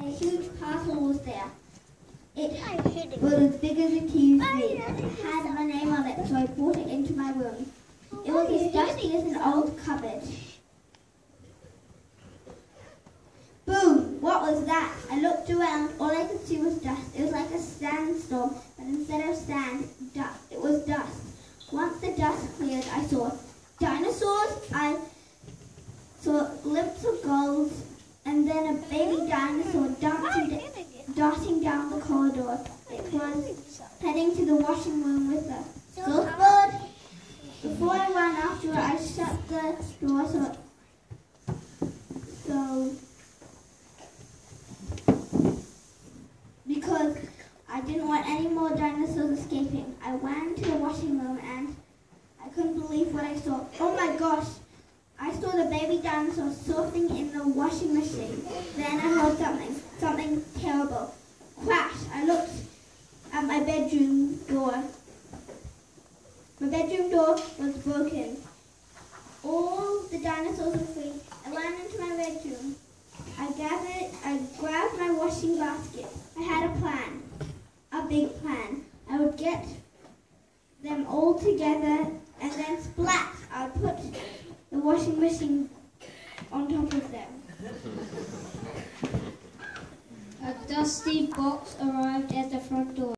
and a huge parcel was there. It was as big as a TV. It had my name on it, so I brought it into my room. It was as dusty as an old cupboard. Boom! What was that? I looked around. All I could see was dust. It was like a sandstorm, but instead of sand, it was dust. Once the dust cleared, I saw dinosaurs. I saw a glimpse of gulls, and then a baby dinosaur darting down the corridor. It was heading to the washing room with a surfboard. Before I ran after it, I shut the door because I didn't want any more dinosaurs escaping. I ran to the washing room and I couldn't believe what I saw. Oh my gosh! I saw the baby dinosaur surfing in the washing machine. Then I heard something terrible. Crash! I looked at my bedroom door. My bedroom door was broken. All the dinosaurs were free. I ran into my bedroom. I grabbed my washing basket. I had a plan, a big plan. I would get them all together and then splat! I would put the washing machine on top of them. A dusty box arrived at the front door.